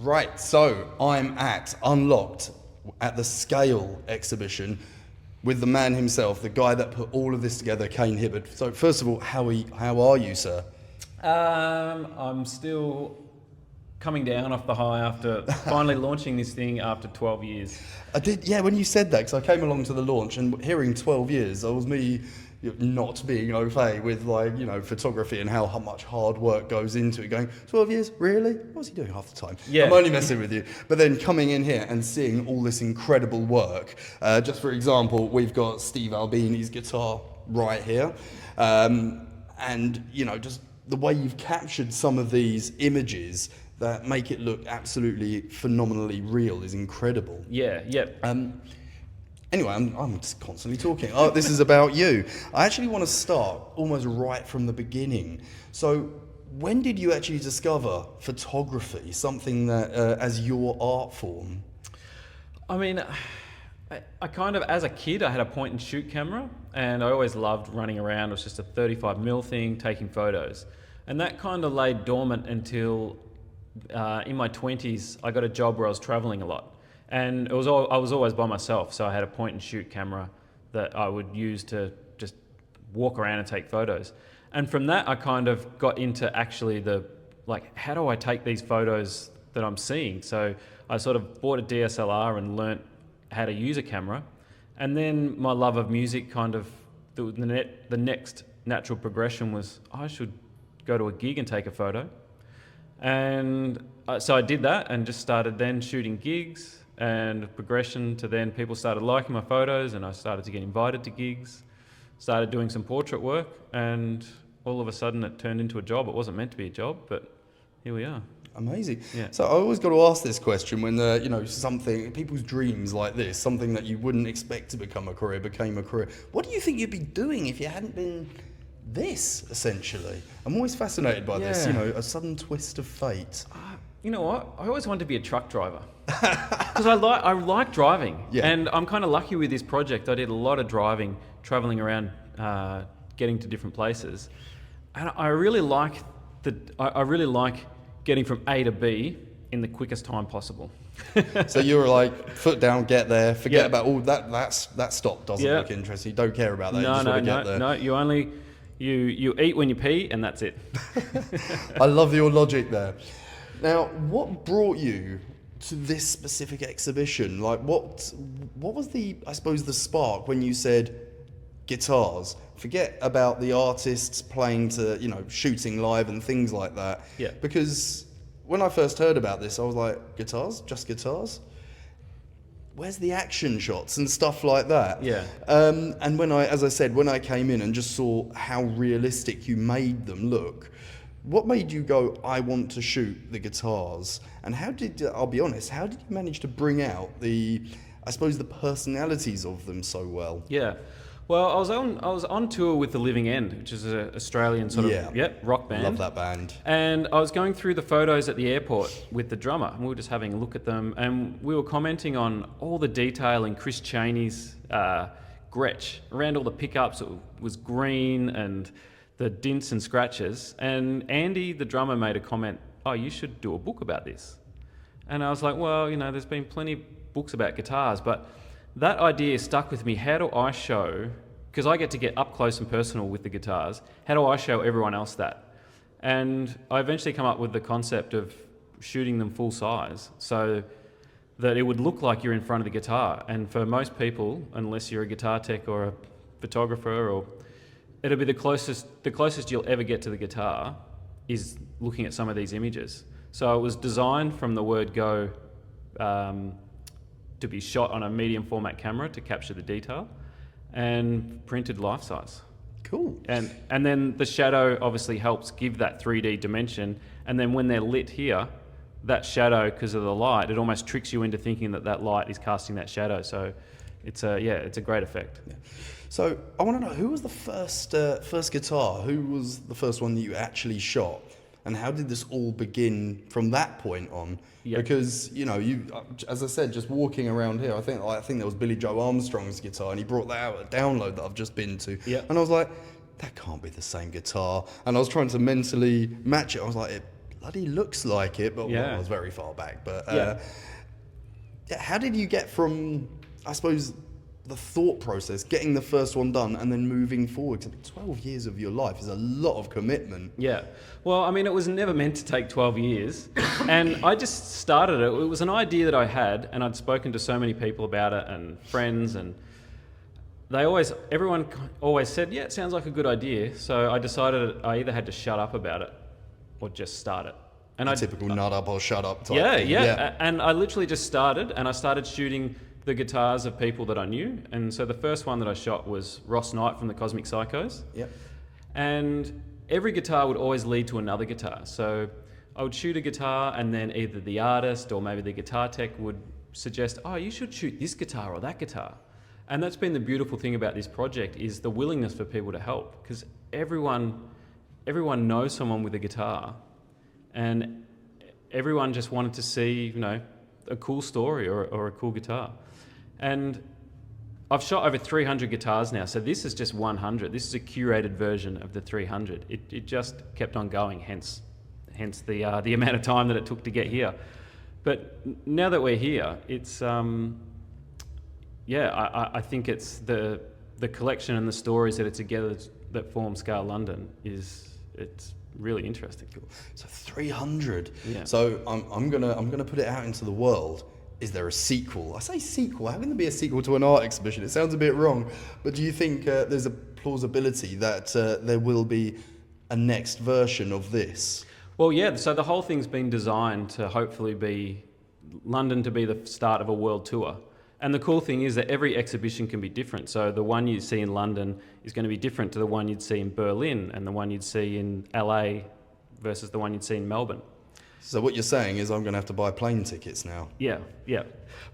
Right, so I'm at Unlocked at the Scale exhibition with the man himself, the guy that put all of this together, Kane Hibberd. So first of all, how are you, sir? I'm still coming down off the high after finally launching this thing after 12 years. I did, yeah, when you said that, because I came along to the launch and hearing 12 years, I was not being au fait with photography and how much hard work goes into it, going, 12 years, really? What was he doing half the time? Yeah. I'm only messing with you. But then coming in here and seeing all this incredible work, just for example, we've got Steve Albini's guitar right here, and just the way you've captured some of these images that make it look absolutely phenomenally real is incredible. Yeah, yep. Anyway, I'm just constantly talking. Oh, this is about you. I actually want to start almost right from the beginning. So, when did you actually discover photography, something that as your art form? I mean, I kind of, as a kid, I had a point and shoot camera, and I always loved running around. It was just a 35mm thing, taking photos. And that kind of lay dormant until in my 20s, I got a job where I was traveling a lot. And I was always by myself, so I had a point and shoot camera that I would use to just walk around and take photos. And from that, I kind of got into actually how do I take these photos that I'm seeing? So I sort of bought a DSLR and learnt how to use a camera. And then my love of music kind of, the next natural progression was I should go to a gig and take a photo. And so I did that and just started then shooting gigs. And progression to then people started liking my photos and I started to get invited to gigs, started doing some portrait work, and all of a sudden it turned into a job. It wasn't meant to be a job, but here we are. Amazing. Yeah. So I always got to ask this question when something, people's dreams like this, something that you wouldn't expect to become a career, became a career. What do you think you'd be doing if you hadn't been this, essentially? I'm always fascinated by this, a sudden twist of fate. You know what? I always wanted to be a truck driver because I like driving, and I'm kind of lucky with this project. I did a lot of driving, traveling around, getting to different places, and I really like getting from A to B in the quickest time possible. So you're like, foot down, get there, forget about all that. That stop doesn't look interesting. You don't care about that. No. You only you eat when you pee, and that's it. I love your logic there. Now, what brought you to this specific exhibition? Like, what was the spark when you said guitars? Forget about the artists playing to, shooting live and things like that. Yeah. Because when I first heard about this, I was like, guitars? Just guitars? Where's the action shots and stuff like that? Yeah. And when I came in and just saw how realistic you made them look, what made you go, I want to shoot the guitars? And I'll be honest, how did you manage to bring out the personalities of them so well? Yeah. Well, I was on tour with The Living End, which is an Australian sort of rock band. Love that band. And I was going through the photos at the airport with the drummer, and we were just having a look at them, and we were commenting on all the detail in Chris Chaney's Gretsch. Around all the pickups, it was green, and the dints and scratches. And Andy, the drummer, made a comment, oh, you should do a book about this. And I was like, well, there's been plenty of books about guitars, but that idea stuck with me. How do I show, because I get to get up close and personal with the guitars, how do I show everyone else that? And I eventually come up with the concept of shooting them full size so that it would look like you're in front of the guitar. And for most people, unless you're a guitar tech or a photographer, it'll be the closest you'll ever get to the guitar is looking at some of these images. So it was designed from the word go to be shot on a medium format camera to capture the detail, and printed life size. Cool. And then the shadow obviously helps give that 3D dimension, and then when they're lit here, that shadow, because of the light, it almost tricks you into thinking that light is casting that shadow. So it's a great effect. Yeah. So I want to know, who was the first guitar? Who was the first one that you actually shot? And how did this all begin from that point on? Yep. Because, you, as I said, just walking around here, I think there was Billy Joe Armstrong's guitar, and he brought that out at a download that I've just been to. Yep. And I was like, that can't be the same guitar. And I was trying to mentally match it. I was like, it bloody looks like it, but well, I was very far back. But how did you get from, I suppose, the thought process, getting the first one done, and then moving forward? 12 years of your life is a lot of commitment. Yeah. Well, I mean, it was never meant to take 12 years. And I just started it. It was an idea that I had, and I'd spoken to so many people about it, and friends, and everyone always said, yeah, it sounds like a good idea. So I decided I either had to shut up about it or just start it. And Typical nut up or shut up type thing. Yeah. And I literally just started, and I started shooting the guitars of people that I knew. And so the first one that I shot was Ross Knight from the Cosmic Psychos. Yep. And every guitar would always lead to another guitar. So I would shoot a guitar, and then either the artist or maybe the guitar tech would suggest, oh, you should shoot this guitar or that guitar. And that's been the beautiful thing about this project, is the willingness for people to help, because everyone knows someone with a guitar, and everyone just wanted to see, a cool story or a cool guitar. And I've shot over 300 guitars now, so this is just 100. This is a curated version of the 300. It just kept on going, hence the amount of time that it took to get here. But now that we're here, it's I think it's the collection and the stories that are together that form Scale London it's really interesting. Cool. So 300. Yeah. So I'm gonna put it out into the world. Is there a sequel? I say sequel. How can there be a sequel to an art exhibition? It sounds a bit wrong. But do you think there's a plausibility that there will be a next version of this? Well, yeah. So the whole thing's been designed to hopefully be London to be the start of a world tour. And the cool thing is that every exhibition can be different. So the one you see in London is going to be different to the one you'd see in Berlin, and the one you'd see in LA versus the one you'd see in Melbourne. So what you're saying is I'm going to have to buy plane tickets now. Yeah.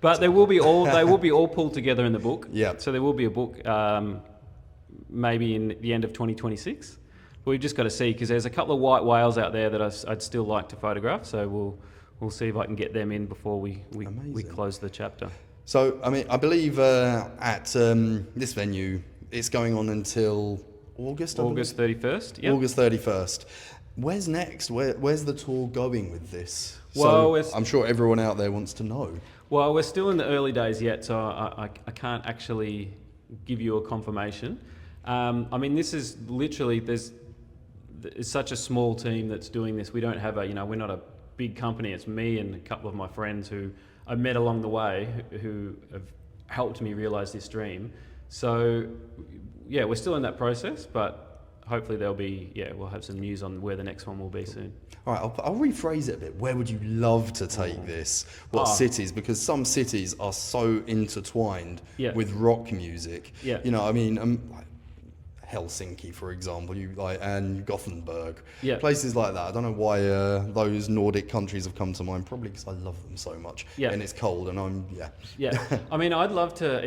But they will be all pulled together in the book. Yeah. So there will be a book maybe in the end of 2026. But we've just got to see, because there's a couple of white whales out there that I'd still like to photograph. So we'll see if I can get them in before we close the chapter. So, I mean, I believe at this venue, it's going on until August? August 31st, yeah. August 31st. Where's next? Where's the tour going with this? Well, I'm sure everyone out there wants to know. Well, we're still in the early days yet, so I can't actually give you a confirmation. I mean, this is literally, there's such a small team that's doing this. We don't have we're not a big company. It's me and a couple of my friends who I met along the way who have helped me realise this dream. So, yeah, we're still in that process, but hopefully we'll have some news on where the next one will be soon. All right, I'll rephrase it a bit. Where would you love to take this? What cities? Because some cities are so intertwined with rock music. Yeah. I mean, like Helsinki, for example, and Gothenburg. Yeah. Places like that. I don't know why those Nordic countries have come to mind. Probably because I love them so much. Yeah. And it's cold, and Yeah. I mean, I'd love to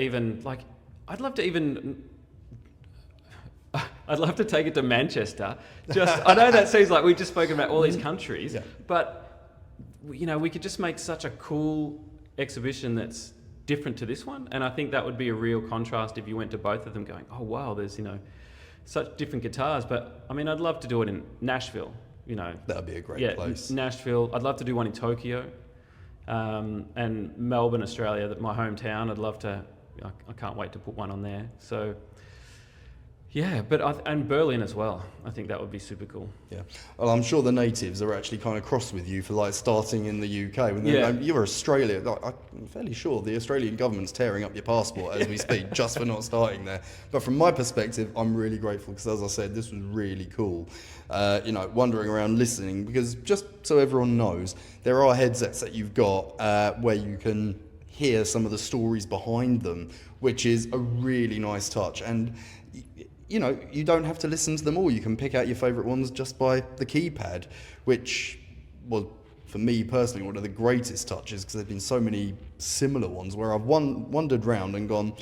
take it to Manchester. I know that seems like we've just spoken about all these countries, but we could just make such a cool exhibition that's different to this one. And I think that would be a real contrast if you went to both of them going, oh wow, there's such different guitars. But I mean, I'd love to do it in Nashville. That'd be a great place. Nashville. I'd love to do one in Tokyo, and Melbourne, Australia, my hometown. I'd love to. I can't wait to put one on there. So. Yeah, and Berlin as well. I think that would be super cool. Yeah. Well, I'm sure the natives are actually kind of cross with you for starting in the UK. You're Australia. I'm fairly sure the Australian government's tearing up your passport as we speak just for not starting there. But from my perspective, I'm really grateful because, as I said, this was really cool. Wandering around listening, because just so everyone knows, there are headsets that you've got where you can hear some of the stories behind them, which is a really nice touch. And you don't have to listen to them all. You can pick out your favourite ones just by the keypad, which was, for me personally, one of the greatest touches, because there have been so many similar ones where I've wandered round and gone,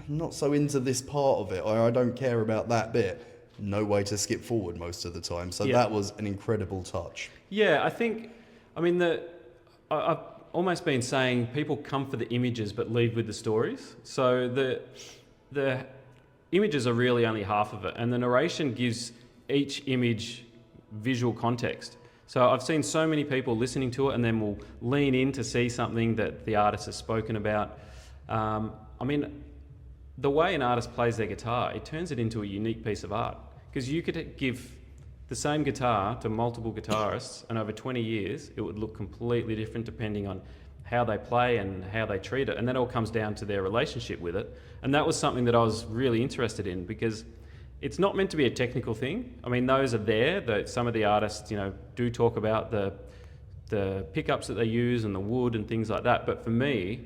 not so into this part of it, or I don't care about that bit. No way to skip forward most of the time. So that was an incredible touch. Yeah, I've almost been saying people come for the images but leave with the stories. So the images are really only half of it, and the narration gives each image visual context. So I've seen so many people listening to it and then will lean in to see something that the artist has spoken about. I mean, the way an artist plays their guitar, it turns it into a unique piece of art. Because you could give the same guitar to multiple guitarists, and over 20 years, it would look completely different depending on how they play and how they treat it. And that all comes down to their relationship with it. And that was something that I was really interested in, because it's not meant to be a technical thing. I mean, those are there. Some of the artists, do talk about the pickups that they use and the wood and things like that. But for me,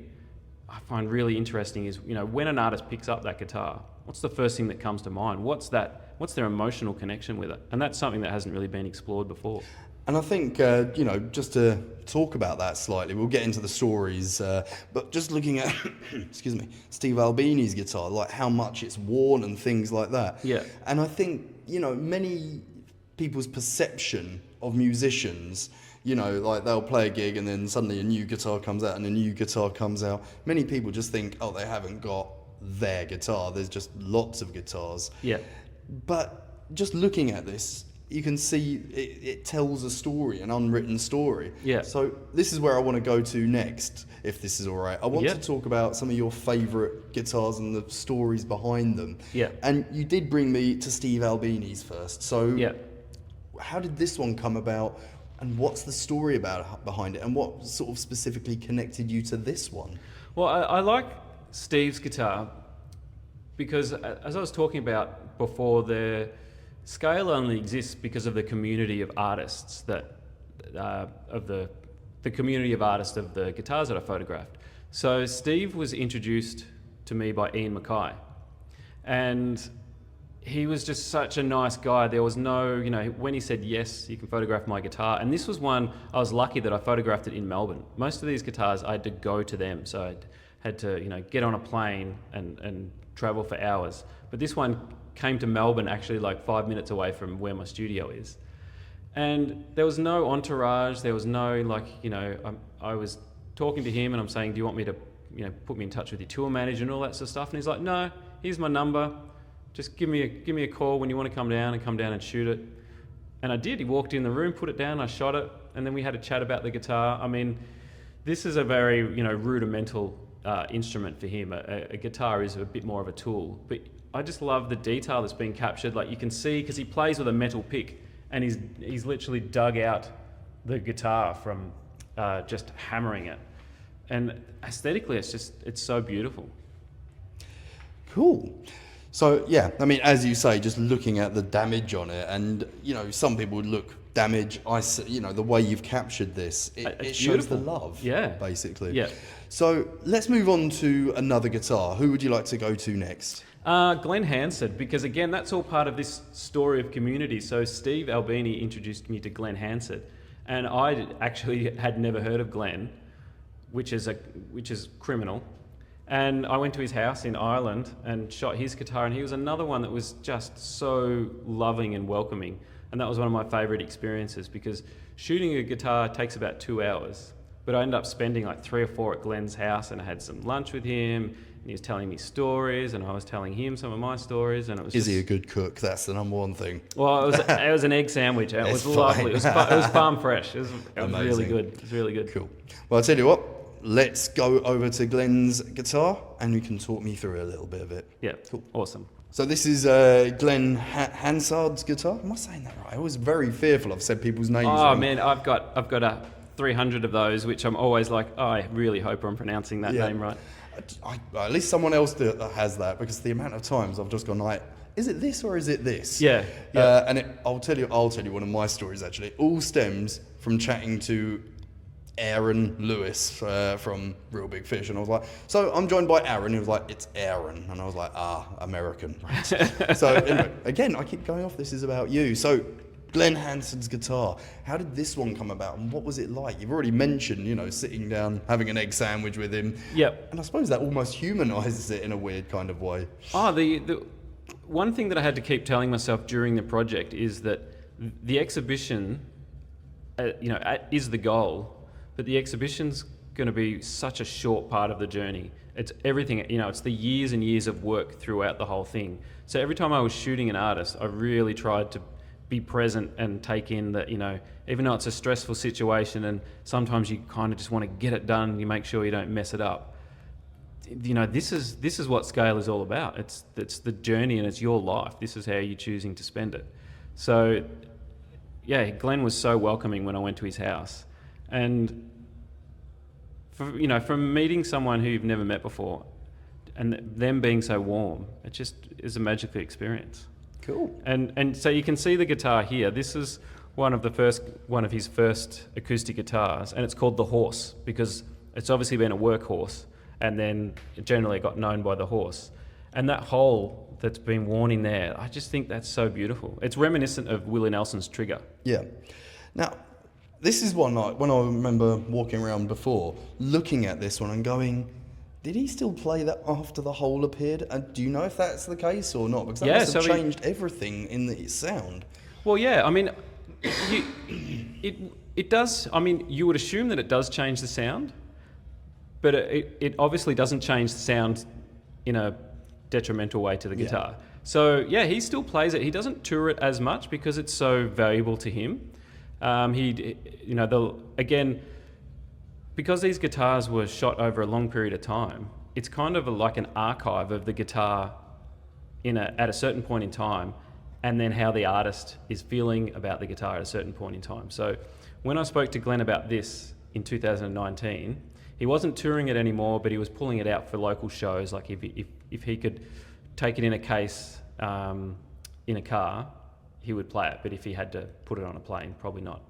I find really interesting is, when an artist picks up that guitar, what's the first thing that comes to mind? What's their emotional connection with it? And that's something that hasn't really been explored before. And I think, just to talk about that slightly, we'll get into the stories, but just looking at, excuse me, Steve Albini's guitar, like how much it's worn and things like that. Yeah. And I think, many people's perception of musicians, like they'll play a gig and then suddenly a new guitar comes out and a new guitar comes out. Many people just think, oh, they haven't got their guitar. There's just lots of guitars. Yeah. But just looking at this, you can see it tells a story, an unwritten story. Yeah. So this is where I want to go to next, if this is all right. I want to talk about some of your favourite guitars and the stories behind them. Yeah. And you did bring me to Steve Albini's first. So how did this one come about, and what's the story behind it, and what sort of specifically connected you to this one? Well, I like Steve's guitar because, as I was talking about before, the scale only exists because of the community of artists of the community of artists of the guitars that I photographed. So Steve was introduced to me by Ian Mackay, and he was just such a nice guy. There was no, when he said, yes, you can photograph my guitar. And this was one, I was lucky that I photographed it in Melbourne. Most of these guitars, I had to go to them. So I had to, get on a plane and travel for hours. But this one came to Melbourne actually like 5 minutes away from where my studio is. And there was no entourage. There was no I was talking to him and I'm saying, do you want me to, put me in touch with your tour manager and all that sort of stuff? And he's like, no, here's my number. Just give me a call when you want to come down and shoot it. And I did. He walked in the room, put it down, I shot it, and then we had a chat about the guitar. I mean, this is a very, rudimental instrument for him. A guitar is a bit more of a tool. But I just love the detail that's being captured. Like you can see, because he plays with a metal pick, and he's literally dug out the guitar from just hammering it. And aesthetically, it's so beautiful. Cool. So yeah, I mean, as you say, just looking at the damage on it, and some people would look damage. The way you've captured this, it shows the love. Yeah, basically. Yeah. So let's move on to another guitar. Who would you like to go to next? Glen Hansard, because again, that's all part of this story of community. So Steve Albini introduced me to Glen Hansard, and I actually had never heard of Glen, which is criminal. And I went to his house in Ireland and shot his guitar, and he was another one that was just so loving and welcoming. And that was one of my favourite experiences, because shooting a guitar takes about 2 hours. But I ended up spending like 3 or 4 at Glen's house, and I had some lunch with him, and he was telling me stories, and I was telling him some of my stories, and it was Is he a good cook? That's the number one thing. Well, it was an egg sandwich, and it was lovely. It was farm fresh. It was really good. It was really good. Cool. Well, I'll tell you what. Let's go over to Glen's guitar and you can talk me through a little bit of it. Yeah, cool. Awesome. So this is Glen Hansard's guitar. Am I saying that right? I was very fearful. I've said people's names wrong. Oh man, I've got 300 of those, which I'm always like, I really hope I'm pronouncing that name right. At least someone else that has that, because the amount of times I've just gone like, is it this or is it this? Yeah. I'll tell you one of my stories actually. It all stems from chatting to Aaron Lewis from Real Big Fish, and I was like, so I'm joined by Aaron. He was like, it's Aaron, and I was like, American. So anyway, again, I keep going off. This is about you. So Glen Hansard's guitar. How did this one come about, and what was it like? You've already mentioned, sitting down, having an egg sandwich with him. Yep. And I suppose that almost humanises it in a weird kind of way. The one thing that I had to keep telling myself during the project is that the exhibition, is the goal. But the exhibition's going to be such a short part of the journey. It's everything, it's the years and years of work throughout the whole thing. So every time I was shooting an artist, I really tried to be present and take in that, even though it's a stressful situation and sometimes you kind of just want to get it done, you make sure you don't mess it up. This is what scale is all about. It's the journey and it's your life. This is how you're choosing to spend it. So, yeah, Glen was so welcoming when I went to his house. And, from meeting someone who you've never met before and them being so warm, it just is a magical experience. Cool. And so you can see the guitar here. This is one of his first acoustic guitars, and it's called the Horse because it's obviously been a workhorse, and then it generally got known by the horse. And that hole that's been worn in there, I just think that's so beautiful. It's reminiscent of Willie Nelson's Trigger. Yeah. Now, this is one night when I remember walking around before, looking at this one and going, did he still play that after the hole appeared? And do you know if that's the case or not? Because that must have changed everything in the sound. Well, yeah, I mean, it does. I mean, you would assume that it does change the sound, but it obviously doesn't change the sound in a detrimental way to the guitar. So, yeah, he still plays it. He doesn't tour it as much because it's so valuable to him. Because these guitars were shot over a long period of time, it's kind of like an archive of the guitar at a certain point in time, and then how the artist is feeling about the guitar at a certain point in time. So when I spoke to Glen about this in 2019, he wasn't touring it anymore, but he was pulling it out for local shows. Like if he could take it in a case in a car, he would play it. But if he had to put it on a plane, probably not.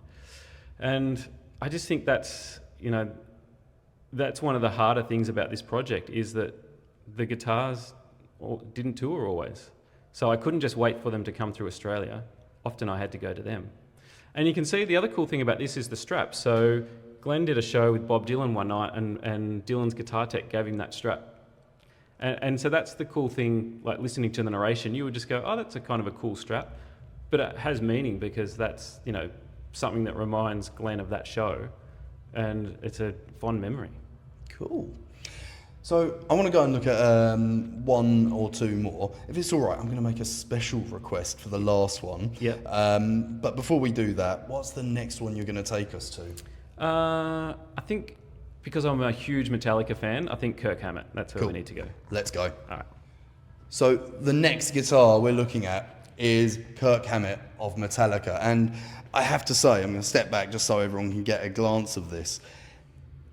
And I just think that's one of the harder things about this project is that the guitars didn't tour always. So I couldn't just wait for them to come through Australia. Often I had to go to them. And you can see the other cool thing about this is the strap. So Glen did a show with Bob Dylan one night and Dylan's guitar tech gave him that strap. And so that's the cool thing, like listening to the narration, you would just go, oh, that's a kind of a cool strap. But it has meaning because that's, something that reminds Glen of that show. And it's a fond memory. Cool. So I want to go and look at one or two more. If it's all right, I'm going to make a special request for the last one. Yeah. But before we do that, what's the next one you're going to take us to? I think because I'm a huge Metallica fan, I think Kirk Hammett. That's where we need to go. Let's go. All right. So the next guitar we're looking at is Kirk Hammett of Metallica. And I have to say, I'm going to step back just so everyone can get a glance of this.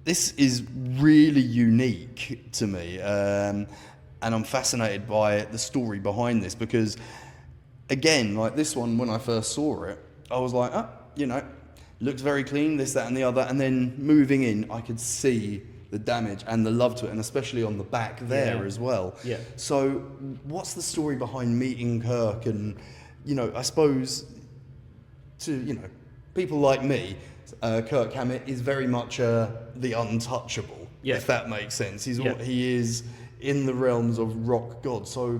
This is really unique to me, and I'm fascinated by the story behind this because, again, like this one, when I first saw it, I was like, looks very clean, this, that, and the other, and then moving in, I could see the damage and the love to it, and especially on the back there as well. Yeah. So what's the story behind meeting Kirk and, I suppose to, people like me, Kirk Hammett is very much the untouchable, if that makes sense. He is in the realms of rock god. So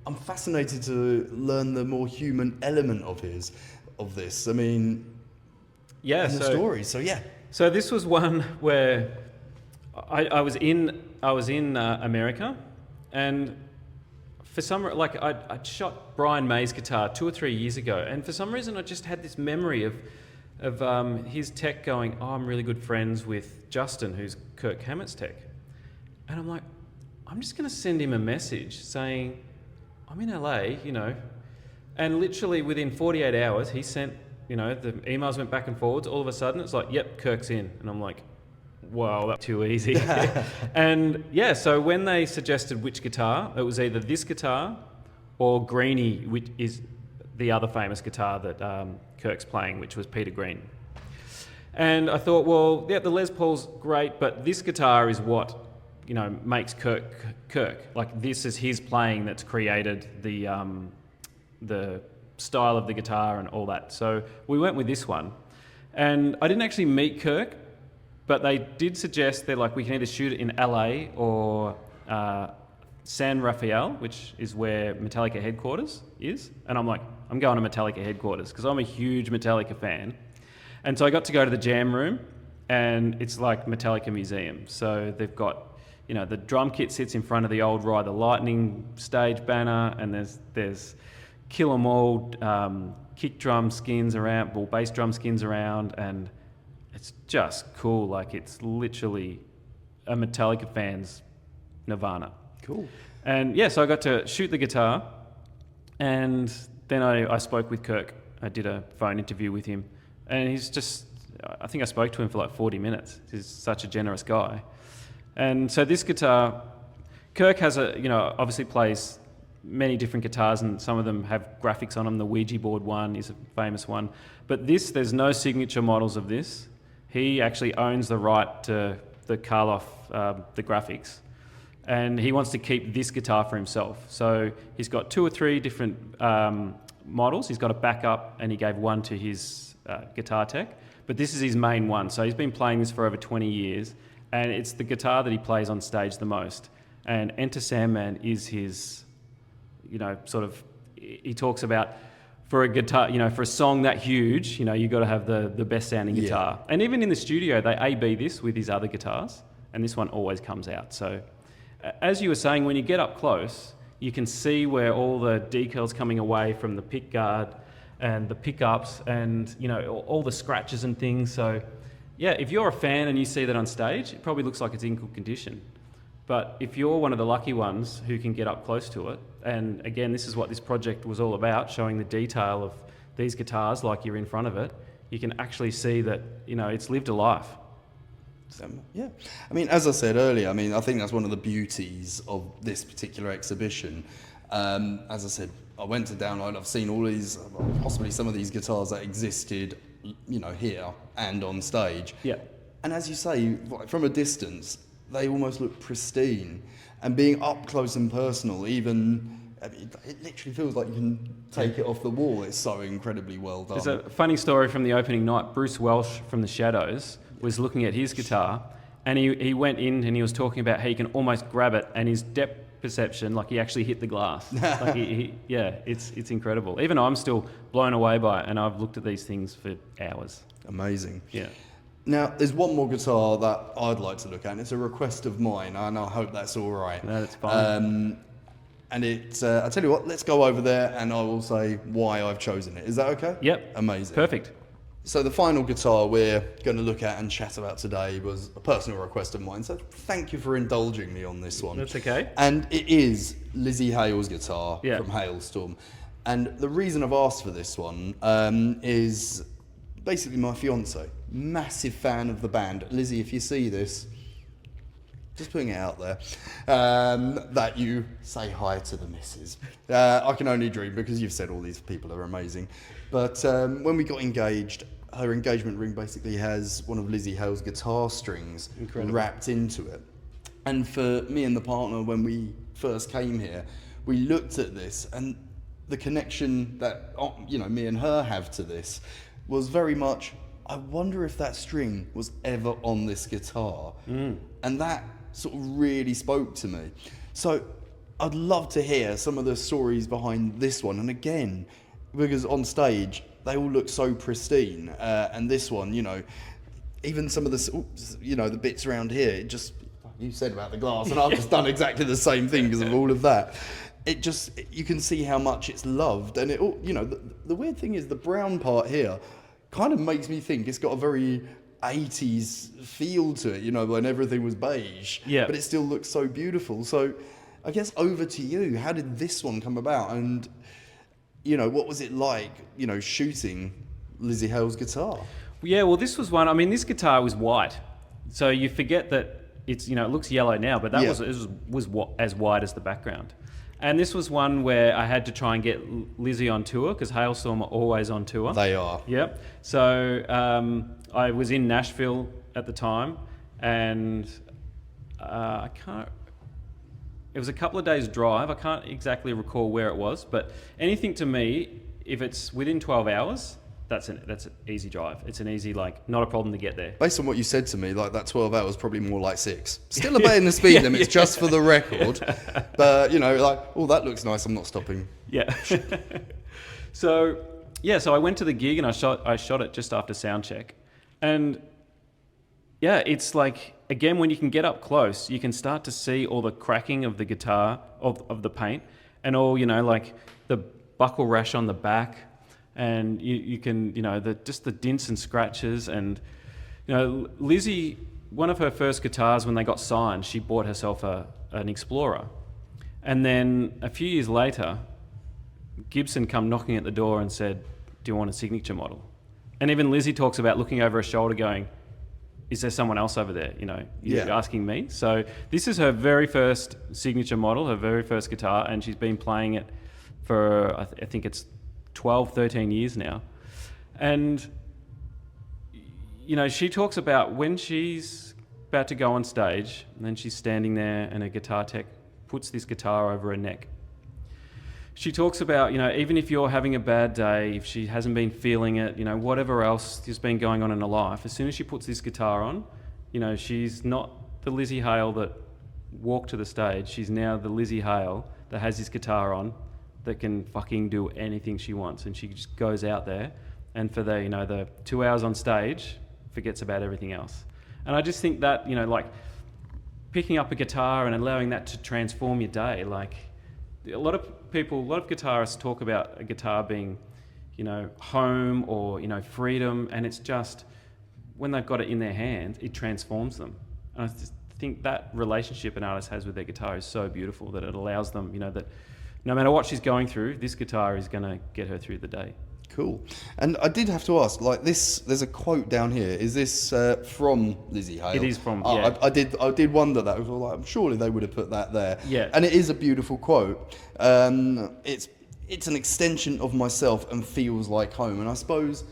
I'm fascinated to learn the more human element of this. I mean, the story. So yeah. So this was one where I was in America, and for some I'd shot Brian May's guitar 2 or 3 years ago, and for some reason I just had this memory of his tech going, oh, I'm really good friends with Justin, who's Kirk Hammett's tech. And I'm like, I'm just going to send him a message saying, I'm in LA, And literally within 48 hours, he sent, the emails went back and forwards. All of a sudden, it's like, yep, Kirk's in. And I'm like, wow, that's too easy. And yeah, so when they suggested which guitar, it was either this guitar or Greenie, which is the other famous guitar that Kirk's playing, which was Peter Green. And I thought, well, yeah, the Les Paul's great, but this guitar is what, makes Kirk. Like, this is his playing that's created the style of the guitar and all that. So we went with this one. And I didn't actually meet Kirk, but they did suggest, they're like, we can either shoot it in LA or San Rafael, which is where Metallica headquarters is. And I'm like, I'm going to Metallica headquarters because I'm a huge Metallica fan. And so I got to go to the jam room, and it's like Metallica Museum. So they've got, the drum kit sits in front of the old Ride the Lightning stage banner, and there's kill 'em all, kick drum skins around, or bass drum skins around, and it's just cool. Like, it's literally a Metallica fan's Nirvana. Cool. And yeah, so I got to shoot the guitar, and then I spoke with Kirk. I did a phone interview with him, and he's just, I think I spoke to him for like 40 minutes. He's such a generous guy. And so this guitar, Kirk has obviously plays many different guitars, and some of them have graphics on them. The Ouija board one is a famous one. But this, there's no signature models of this. He actually owns the right to the Karloff, the graphics. And he wants to keep this guitar for himself. So he's got 2 or 3 different models. He's got a backup, and he gave one to his guitar tech. But this is his main one. So he's been playing this for over 20 years, and it's the guitar that he plays on stage the most. And Enter Sandman is his, he talks about, for a guitar, for a song that huge, you got to have the best sounding guitar. And even in the studio, they A/B this with his other guitars, and this one always comes out. So as you were saying, when you get up close, you can see where all the decals coming away from the pick guard and the pickups, and all the scratches and things. So yeah, if you're a fan and you see that on stage, it probably looks like it's in good condition. But if you're one of the lucky ones who can get up close to it, and again, this is what this project was all about, showing the detail of these guitars like you're in front of it, you can actually see that, it's lived a life. Yeah. I mean, as I said earlier, I think that's one of the beauties of this particular exhibition. As I said, I went to download, I've seen all these, possibly some of these guitars that existed, here and on stage. Yeah. And as you say, from a distance, they almost look pristine. And being up close and personal, it literally feels like you can take it off the wall. It's so incredibly well done. There's a funny story from the opening night. Bruce Welsh from The Shadows was looking at his guitar, and he went in and he was talking about how you can almost grab it, and his depth perception, like he actually hit the glass. Like it's incredible. Even I'm still blown away by it, and I've looked at these things for hours. Amazing. Yeah. Now, there's one more guitar that I'd like to look at, and it's a request of mine, and I hope that's all right. No, that's fine. And it's, I'll tell you what, let's go over there, and I will say why I've chosen it. Is that okay? Yep. Amazing. Perfect. So the final guitar we're going to look at and chat about today was a personal request of mine, so thank you for indulging me on this one. That's okay. And it is Lzzy Hale's guitar from Hailstorm. And the reason I've asked for this one is basically my fiance, massive fan of the band. Lizzie, if you see this, just putting it out there, that you say hi to the missus. I can only dream, because you've said all these people are amazing. But when we got engaged, her engagement ring basically has one of Lzzy Hale's guitar strings wrapped into it. And for me and the partner, when we first came here, we looked at this, and the connection that me and her have to this was very much, I wonder if that string was ever on this guitar. And that sort of really spoke to me. So I'd love to hear some of the stories behind this one. And again, because on stage, they all look so pristine. And this one, even some of the, the bits around here, it just, you said about the glass, and I've just done exactly the same thing because of all of that. It just, you can see how much it's loved. And it all, the weird thing is the brown part here kind of makes me think it's got a very 80s feel to it, when everything was beige. Yeah. But it still looks so beautiful. So I guess over to you. How did this one come about? And, what was it like, shooting Lzzy Hale's guitar? Yeah, well, this was one, this guitar was white. So you forget that it's, it looks yellow now, but that was as white as the background. And this was one where I had to try and get Lizzie on tour, because Hailstorm are always on tour. They are. Yep. So I was in Nashville at the time, and it was a couple of days drive. I can't exactly recall where it was, but anything to me, if it's within 12 hours, that's an easy drive. It's an easy, not a problem to get there. Based on what you said to me, that 12 hours probably more like 6. Still obeying the speed limits, just for the record. But, that looks nice, I'm not stopping. Yeah. So I went to the gig and I shot it just after sound check. And yeah, it's again, when you can get up close, you can start to see all the cracking of the guitar, of the paint, and all, buckle rash on the back, and you can, just the dints and scratches. And, Lizzie, one of her first guitars when they got signed, she bought herself an Explorer. And then a few years later, Gibson come knocking at the door and said, "Do you want a signature model?" And even Lizzie talks about looking over her shoulder going, "Is there someone else over there? You're asking me?" So this is her very first signature model, her very first guitar, and she's been playing it for, I think it's 12, 13 years now. And, she talks about when she's about to go on stage, and then she's standing there and a guitar tech puts this guitar over her neck. She talks about, even if you're having a bad day, if she hasn't been feeling it, whatever else has been going on in her life, as soon as she puts this guitar on, she's not the Lzzy Hale that walked to the stage. She's now the Lzzy Hale that has this guitar on that can fucking do anything she wants. And she just goes out there and for the 2 hours on stage, forgets about everything else. And I just think that, picking up a guitar and allowing that to transform your day, a lot of guitarists talk about a guitar being, home or, freedom, and it's just, when they've got it in their hand, it transforms them. And I just think that relationship an artist has with their guitar is so beautiful that it allows them, that no matter what she's going through, this guitar is going to get her through the day. Cool. And I did have to ask, there's a quote down here. Is this from Lzzy Hale? It is from, yeah. I did wonder that. I was like, surely they would have put that there. Yeah. And it is a beautiful quote. It's an extension of myself and feels like home. And I suppose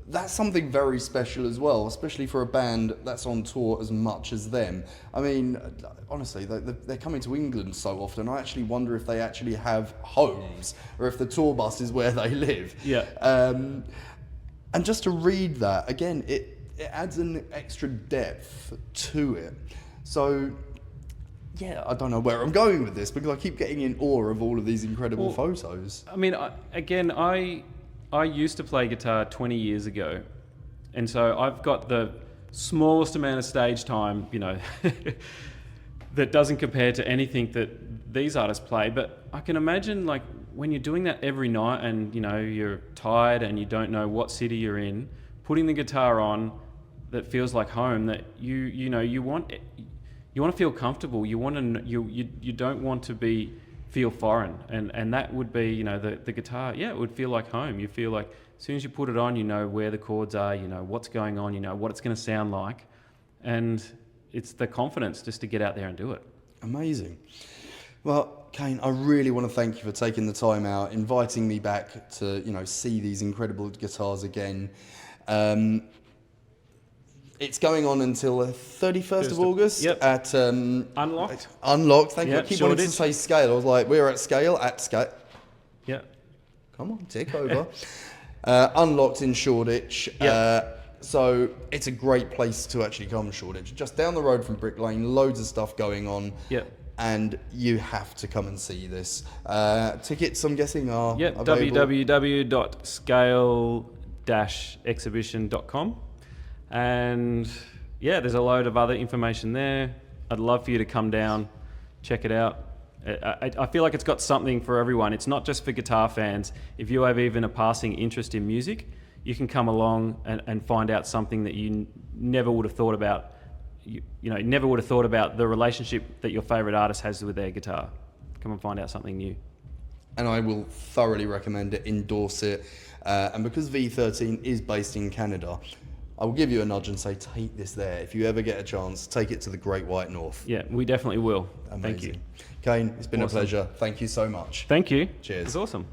that's something very special as well, especially for a band that's on tour as much as them. I mean, honestly, they're coming to England so often. I actually wonder if they actually have homes or if the tour bus is where they live. Yeah. And just to read that, again, it adds an extra depth to it. So, yeah, I don't know where I'm going with this because I keep getting in awe of all of these incredible photos. I mean, I used to play guitar 20 years ago, and so I've got the smallest amount of stage time, that doesn't compare to anything that these artists play. But I can imagine, when you're doing that every night and, you're tired and you don't know what city you're in, putting the guitar on that feels like home, that you want to feel comfortable. You don't want to feel foreign, and that would be, the guitar, it would feel like home. You feel like as soon as you put it on, you know where the chords are, you know what's going on, you know what it's going to sound like, and it's the confidence just to get out there and do it. Amazing. Well, Cain, I really want to thank you for taking the time out, inviting me back to, see these incredible guitars again. It's going on until the 31st of August at Unlocked. Unlocked, thank you. I keep Shoreditch. wanting to say Scale. I was like, we're at Scale. Yeah. Come on, tick over. Unlocked in Shoreditch. So it's a great place to actually come, Shoreditch. Just down the road from Brick Lane, loads of stuff going on. Yeah. And you have to come and see this. Tickets, I'm guessing, are available. www.scale-exhibition.com. And there's a load of other information there. I'd love for you to come down, check it out. I feel like it's got something for everyone. It's not just for guitar fans. If you have even a passing interest in music, you can come along and find out something that you never would have thought about. You never would have thought about the relationship that your favourite artist has with their guitar. Come and find out something new. And I will thoroughly recommend it, endorse it. And because V13 is based in Canada, I will give you a nudge and say, take this there. If you ever get a chance, take it to the Great White North. Yeah, we definitely will. Amazing. Thank you. Cain, it's been Awesome. a pleasure. Thank you so much. Thank you. Cheers. It's awesome.